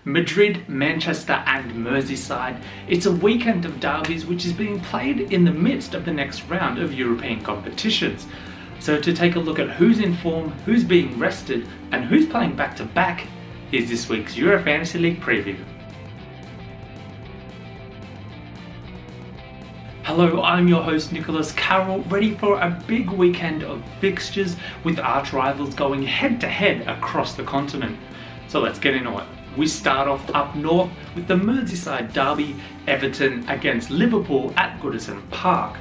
Madrid, Manchester and Merseyside. It's a weekend of derbies which is being played in the midst of the next round of European competitions. So to take a look at who's in form, who's being rested and who's playing back to back, here's this week's Euro Fantasy League preview. Hello, I'm your host Nicholas Carroll, ready for a big weekend of fixtures with arch rivals going head to head across the continent. So let's get into it. We start off up north with the Merseyside derby, Everton against Liverpool at Goodison Park.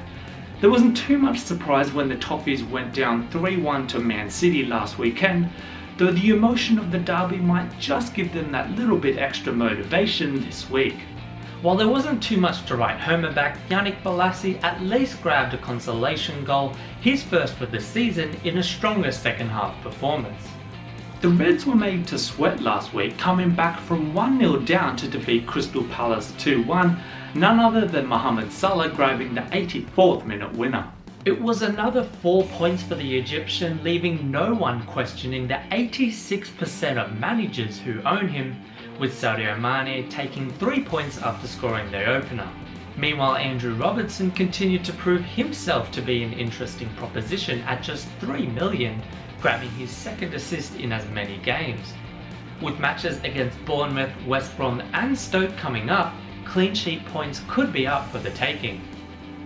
There wasn't too much surprise when the Toffees went down 3-1 to Man City last weekend, though the emotion of the derby might just give them that little bit extra motivation this week. While there wasn't too much to write home about, Yannick Bolasie at least grabbed a consolation goal, his first for the season, in a stronger second half performance. The Reds were made to sweat last week, coming back from 1-0 down to defeat Crystal Palace 2-1, none other than Mohamed Salah grabbing the 84th minute winner. It was another 4 points for the Egyptian, leaving no one questioning the 86% of managers who own him, with Sadio Mane taking 3 points after scoring their opener. Meanwhile, Andrew Robertson continued to prove himself to be an interesting proposition at just $3 million, grabbing his second assist in as many games. With matches against Bournemouth, West Brom and Stoke coming up, clean sheet points could be up for the taking.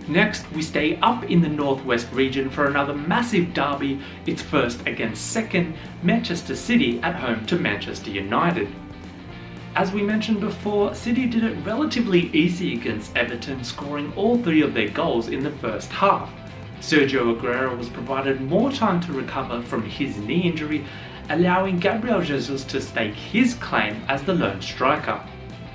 Next, we stay up in the northwest region for another massive derby, its first against second, Manchester City at home to Manchester United. As we mentioned before, City did it relatively easy against Everton, scoring all 3 of their goals in the first half. Sergio Aguero was provided more time to recover from his knee injury, allowing Gabriel Jesus to stake his claim as the lone striker.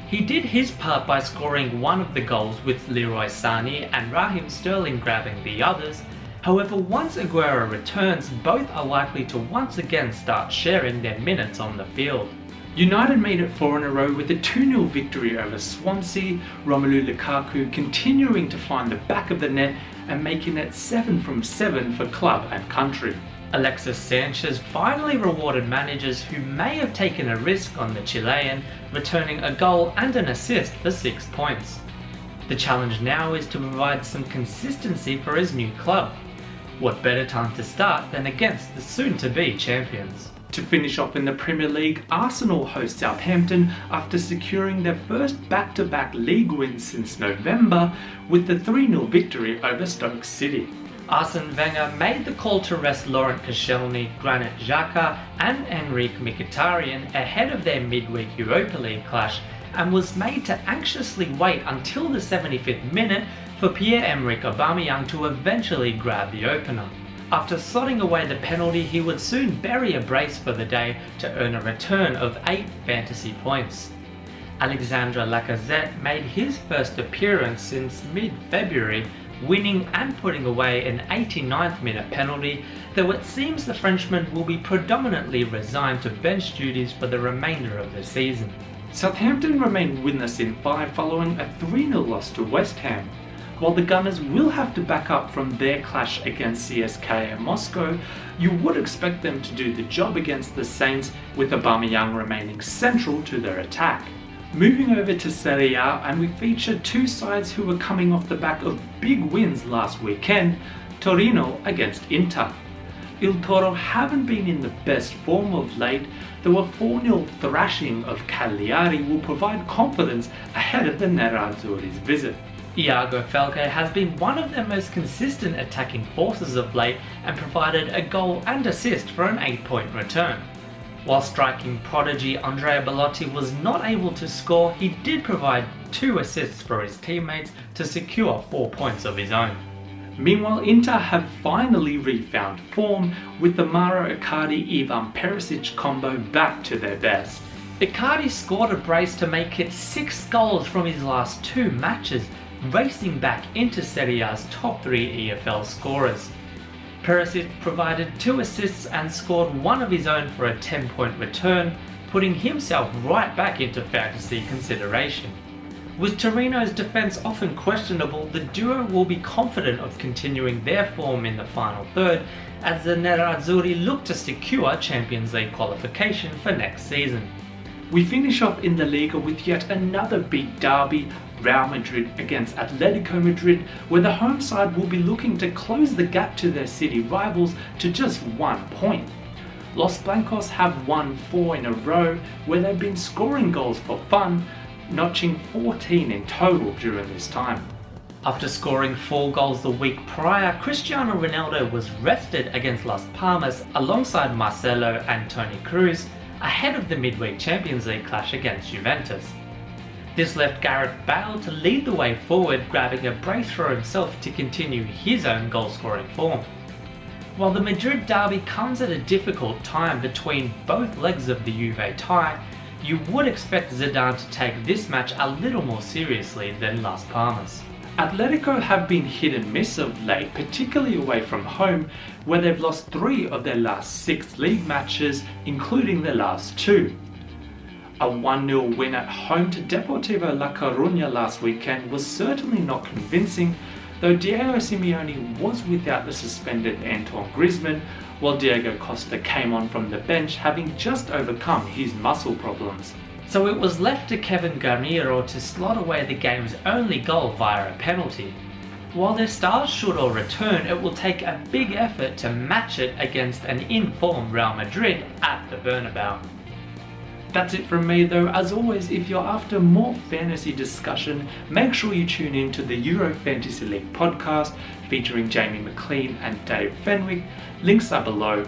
He did his part by scoring one of the goals, with Leroy Sané and Raheem Sterling grabbing the others. However, once Aguero returns, both are likely to once again start sharing their minutes on the field. United made it 4 in a row with a 2-0 victory over Swansea, Romelu Lukaku continuing to find the back of the net and making it 7 from 7 for club and country. Alexis Sanchez finally rewarded managers who may have taken a risk on the Chilean, returning a goal and an assist for 6 points. The challenge now is to provide some consistency for his new club. What better time to start than against the soon-to-be champions? To finish off in the Premier League, Arsenal host Southampton after securing their first back-to-back league win since November with the 3-0 victory over Stoke City. Arsene Wenger made the call to rest Laurent Koscielny, Granit Xhaka and Enrique Mkhitaryan ahead of their midweek Europa League clash, and was made to anxiously wait until the 75th minute for Pierre-Emerick Aubameyang to eventually grab the opener. After slotting away the penalty, he would soon bury a brace for the day to earn a return of 8 fantasy points. Alexandre Lacazette made his first appearance since mid-February, winning and putting away an 89th minute penalty, though it seems the Frenchman will be predominantly resigned to bench duties for the remainder of the season. Southampton remain winless in 5 following a 3-0 loss to West Ham. While the Gunners will have to back up from their clash against CSKA and Moscow, you would expect them to do the job against the Saints, with Aubameyang remaining central to their attack. Moving over to Serie A, and we feature 2 sides who were coming off the back of big wins last weekend, Torino against Inter. Il Toro haven't been in the best form of late, though a 4-0 thrashing of Cagliari will provide confidence ahead of the Nerazzurri's visit. Iago Falque has been one of their most consistent attacking forces of late and provided a goal and assist for an 8-point return. While striking prodigy Andrea Bellotti was not able to score, he did provide 2 assists for his teammates to secure 4 points of his own. Meanwhile, Inter have finally refound form, with the Mauro Icardi-Ivan Perisic combo back to their best. Icardi scored a brace to make it 6 goals from his last 2 matches, racing back into Serie A's top 3 EFL scorers. Perisic provided 2 assists and scored 1 of his own for a 10-point return, putting himself right back into fantasy consideration. With Torino's defence often questionable, the duo will be confident of continuing their form in the final third, as the Nerazzurri look to secure Champions League qualification for next season. We finish off in the Liga with yet another big derby, Real Madrid against Atletico Madrid, where the home side will be looking to close the gap to their city rivals to just 1 point. Los Blancos have won 4 in a row, where they've been scoring goals for fun, notching 14 in total during this time. After scoring 4 goals the week prior, Cristiano Ronaldo was rested against Las Palmas alongside Marcelo and Toni Kroos, ahead of the midweek Champions League clash against Juventus. This left Gareth Bale to lead the way forward, grabbing a brace for himself to continue his own goal-scoring form. While the Madrid derby comes at a difficult time between both legs of the Juve tie, you would expect Zidane to take this match a little more seriously than Las Palmas. Atletico have been hit and miss of late, particularly away from home, where they've lost 3 of their last 6 league matches, including their last 2. A 1-0 win at home to Deportivo La Coruña last weekend was certainly not convincing, though Diego Simeone was without the suspended Antoine Griezmann, while Diego Costa came on from the bench, having just overcome his muscle problems. So it was left to Kevin Garnero to slot away the game's only goal via a penalty. While their stars should all return, it will take a big effort to match it against an in-form Real Madrid at the Bernabeu. That's it from me though. As always, if you're after more fantasy discussion, make sure you tune in to the Euro Fantasy League podcast featuring Jamie McLean and Dave Fenwick. Links are below.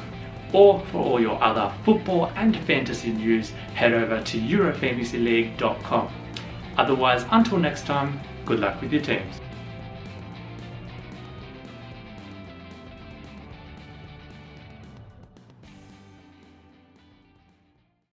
Or for all your other football and fantasy news, head over to eurofantasyleague.com. Otherwise, until next time, good luck with your teams.